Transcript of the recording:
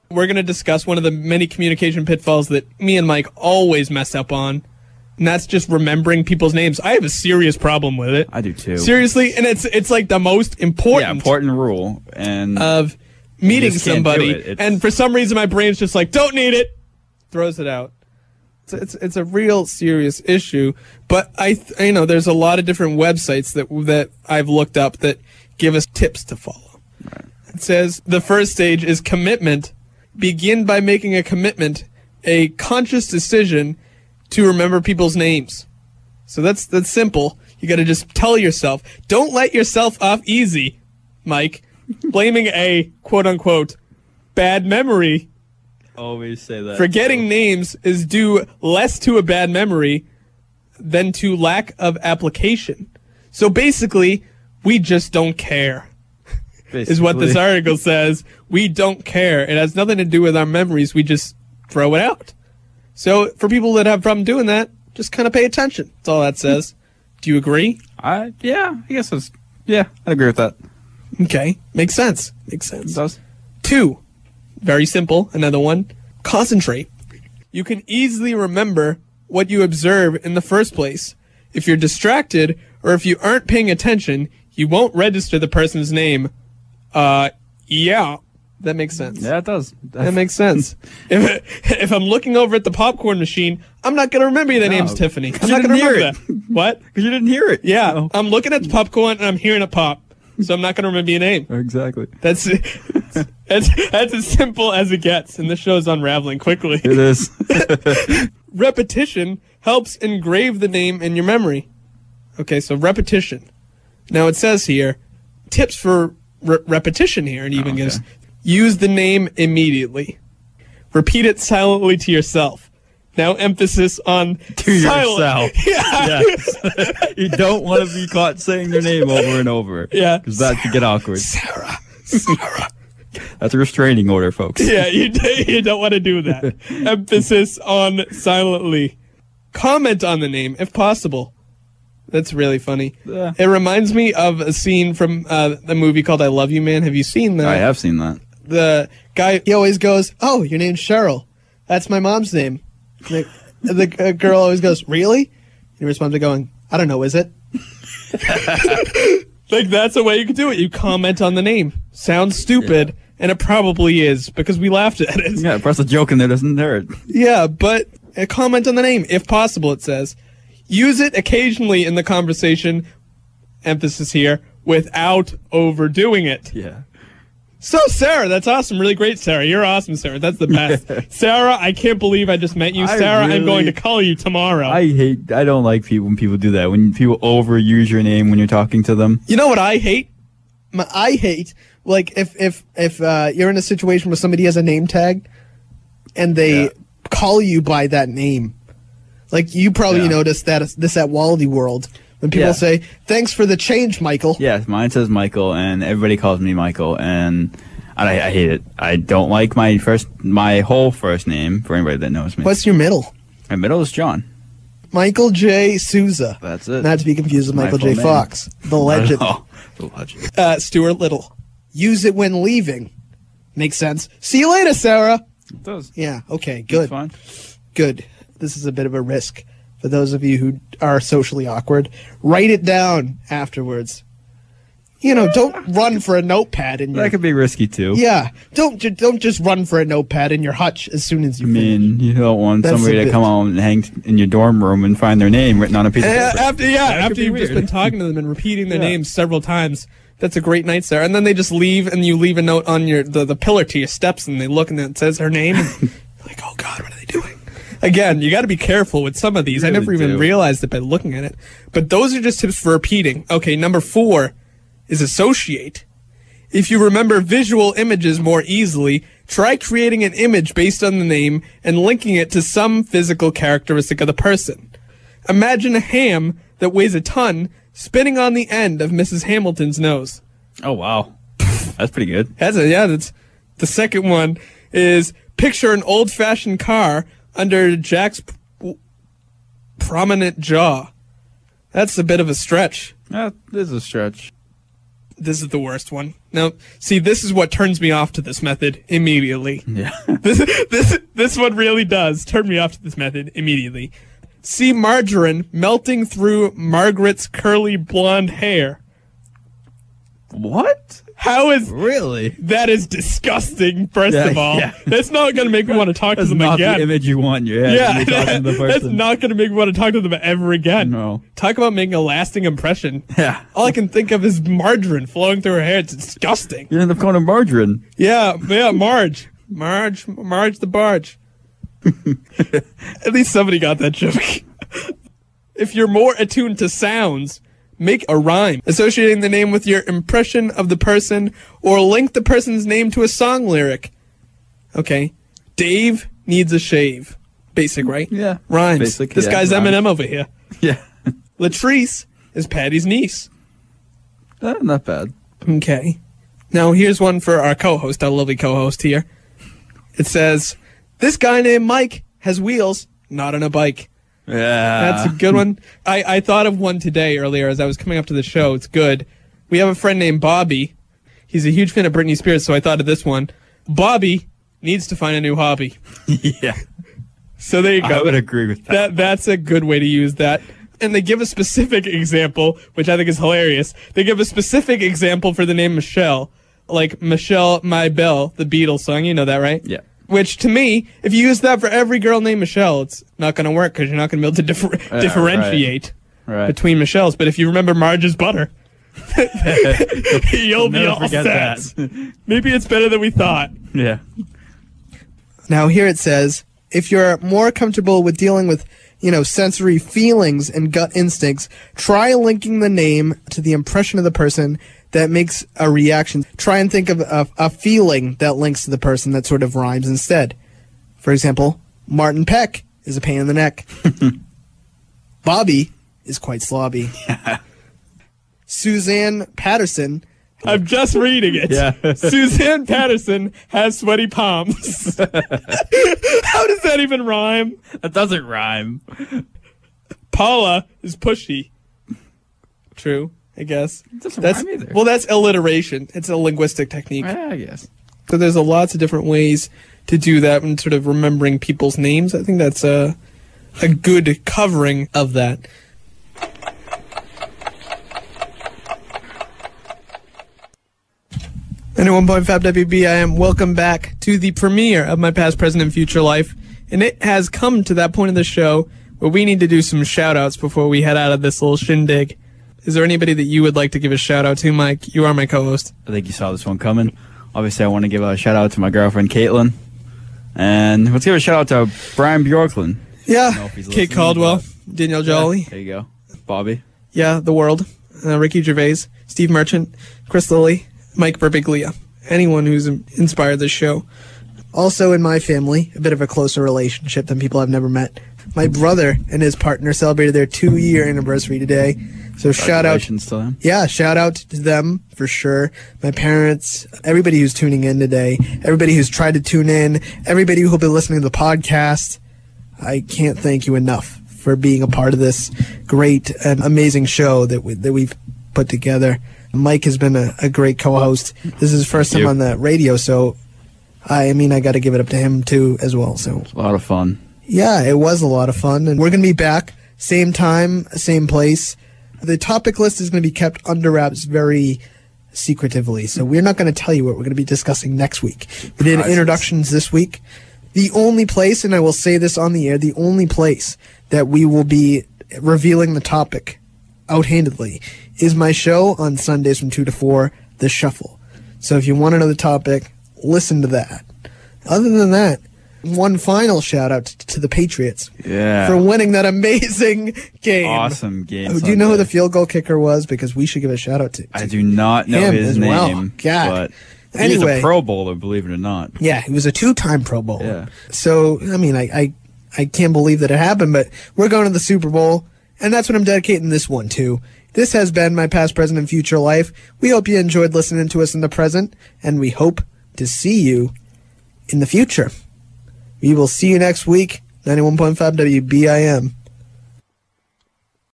we're going to discuss one of the many communication pitfalls that me and Mike always mess up on, and that's just remembering people's names. I have a serious problem with it. I do too. Seriously, and it's like the most important rule and of meeting somebody. And for some reason, my brain's just like, don't need it, throws it out. It's a real serious issue. But I know there's a lot of different websites that I've looked up that give us tips to follow. Right. It says the first stage is commitment. Begin by making a commitment, a conscious decision to remember people's names. So that's simple. You got to just tell yourself. Don't let yourself off easy, Mike. Blaming a quote-unquote bad memory. Always say that. Forgetting names is due less to a bad memory than to lack of application. So basically, we just don't care. Is what this article says. We don't care. It has nothing to do with our memories. We just throw it out. So for people that have a problem doing that, just kind of pay attention. That's all that says. Do you agree? I guess I agree with that. Okay. Makes sense. Makes sense. It does. 2. Very simple. Another one. Concentrate. You can easily remember what you observe in the first place. If you're distracted or if you aren't paying attention, you won't register the person's name. Yeah. That makes sense. Yeah, it does. That makes sense. If I'm looking over at the popcorn machine, I'm not going to remember the name's Tiffany. I'm not going to remember that. What? Because you didn't hear it. Yeah. So. I'm looking at the popcorn and I'm hearing it pop. So I'm not going to remember your name. Exactly. That's as simple as it gets, and this show's unraveling quickly. It is. Repetition helps engrave the name in your memory. Okay, so repetition. Now it says here, tips for repetition here, and even gives, use the name immediately. Repeat it silently to yourself. Now emphasis on to yourself. Yeah. Yes. You don't want to be caught saying your name over and over. Yeah. Because that could get awkward. Sarah. That's a restraining order, folks. Yeah, you don't want to do that. Emphasis on silently. Comment on the name, if possible. That's really funny. Yeah. It reminds me of a scene from the movie called I Love You, Man. Have you seen that? I have seen that. The guy, he always goes, oh, your name's Cheryl. That's my mom's name. The girl always goes, really? He responds by going, I don't know, is it? Like, that's the way you can do it. You comment on the name. Sounds stupid, and it probably is, because we laughed at it. Yeah, press a joke in there, doesn't hurt. Yeah, but a comment on the name, if possible, it says. Use it occasionally in the conversation, emphasis here, without overdoing it. Yeah. So, Sarah, that's awesome. Really great, Sarah. You're awesome, Sarah. That's the best. Sarah, I can't believe I just met you. Sarah, I'm going to call you tomorrow. I don't like when people do that. When people overuse your name when you're talking to them. You know what I hate? I hate, like, if you're in a situation where somebody has a name tag and they call you by that name. Like, you probably noticed this at Wally World. When people say, thanks for the change, Michael. Yeah, mine says Michael, and everybody calls me Michael, and I hate it. I don't like my whole first name, for anybody that knows me. What's your middle? My middle is John. Michael J. Souza. That's it. Not to be confused with Michael J. Fox. The legend. The legend. Stuart Little. Use it when leaving. Makes sense. See you later, Sarah. It does. Yeah, okay, good. Fine. Good. This is a bit of a risk. For those of you who are socially awkward, write it down afterwards. You know, don't run for a notepad in your... That could be risky, too. Yeah. Don't just run for a notepad in your hutch as soon as you finish. I mean, you don't want somebody to come home and hang in your dorm room and find their name written on a piece of paper. After you've just been talking to them and repeating their names several times, that's a great night, Sarah. And then they just leave, and you leave a note on the pillar to your steps, and they look, and it says her name, and you're like, oh, God, what are they doing? Again, you got to be careful with some of these. I never even realized it by looking at it. But those are just tips for repeating. Okay, number 4 is associate. If you remember visual images more easily, try creating an image based on the name and linking it to some physical characteristic of the person. Imagine a ham that weighs a ton spinning on the end of Mrs. Hamilton's nose. Oh, wow. That's pretty good. That's the second one is picture an old-fashioned car under Jack's prominent jaw. That's a bit of a stretch. That is a stretch. This is the worst one. Now, see, this is what turns me off to this method immediately. Yeah. This one really does turn me off to this method immediately. See margarine melting through Margaret's curly blonde hair. What? How is... Really? That is disgusting, first of all. Yeah. That's not going to make me want to talk to them That's not again. the image you want in your head. Yeah, when you're talking to the that's person. not going to make me want to talk to them ever again. No. Talk about making a lasting impression. Yeah. All I can think of is margarine flowing through her hair. It's disgusting. You end up calling her margarine. Yeah, Marge. Marge the barge. At least somebody got that joke. If you're more attuned to sounds, make a rhyme associating the name with your impression of the person, or link the person's name to a song lyric. Okay. Dave needs a shave. Basic, right? Yeah. Rhymes. Basic, This yeah, guy's rhymes. Eminem over here. Yeah. Latrice is Patty's niece. Not bad. Okay. Now here's one for our co-host, our lovely co-host here. It says, this guy named Mike has wheels, not on a bike. Yeah. That's a good one. I thought of one today earlier as I was coming up to the show. It's good. We have a friend named Bobby. He's a huge fan of Britney Spears, so I thought of this one. Bobby needs to find a new hobby. Yeah. So there you go. I would agree with that. That's a good way to use that. And they give a specific example, which I think is hilarious. They give a specific example for the name Michelle. Like Michelle My Belle, the Beatles song. You know that, right? Yeah. Which, to me, if you use that for every girl named Michelle, it's not going to work because you're not going to be able to differentiate Right. between Michelles. But if you remember Marge's butter, you'll be Never all forget set. that. Maybe it's better than we thought. Yeah. Now here it says, if you're more comfortable with dealing with, sensory feelings and gut instincts, try linking the name to the impression of the person that makes a reaction. Try and think of a feeling that links to the person that sort of rhymes instead. For example, Martin Peck is a pain in the neck. Bobby is quite slobby. Suzanne Patterson. I'm just reading it. Yeah. Suzanne Patterson has sweaty palms. How does that even rhyme? That doesn't rhyme. Paula is pushy. True, I guess. It doesn't That's rhyme either. well, that's alliteration. It's a linguistic technique. Yeah, I guess. So there's lots of different ways to do that and sort of remembering people's names. I think that's a good covering of that. And at 1.5 WBIM, welcome back to the premiere of My Past, Present, and Future Life. And it has come to that point of the show where we need to do some shout-outs before we head out of this little shindig. Is there anybody that you would like to give a shout-out to, Mike? You are my co-host. I think you saw this one coming. Obviously, I want to give a shout-out to my girlfriend, Caitlin. And let's give a shout-out to Brian Bjorklund. Yeah, know if he's Kate listening, Caldwell, but- Danielle Jolly, There you go. Bobby. yeah, The World, Ricky Gervais, Steve Merchant, Chris Lilly, Mike Birbiglia, anyone who's inspired this show. Also in my family, a bit of a closer relationship than people I've never met. My brother and his partner celebrated their 2-year anniversary today. So shout out. Congratulations to them. Yeah, shout out to them for sure. My parents, everybody who's tuning in today, everybody who's tried to tune in, everybody who will be listening to the podcast. I can't thank you enough for being a part of this great and amazing show that we've put together. Mike has been a great co-host. This is his first time on the radio, so I got to give it up to him too as well. So A lot of fun. yeah, it was a lot of fun, and we're going to be back same time, same place. The topic list is going to be kept under wraps very secretively, so we're not going to tell you what we're going to be discussing next week. We did introductions this week. The only place, and I will say this on the air, the only place that we will be revealing the topic outhandedly is my show on Sundays from 2 to 4, The Shuffle. So if you want to know the topic, listen to that. Other than that, one final shout out to the Patriots Yeah. for winning that amazing game. Awesome game. Do you know who Sunday. the field goal kicker was? Because we should give a shout out to. I do not know him his as name. well. God. But he's Anyway. a Pro Bowler, believe it or not. Yeah, he was a 2-time Pro Bowler. Yeah. So, I can't believe that it happened, but we're going to the Super Bowl, and that's what I'm dedicating this one to. This has been My Past, Present, and Future Life. We hope you enjoyed listening to us in the present, and we hope to see you in the future. We will see you next week, 91.5 WBIM.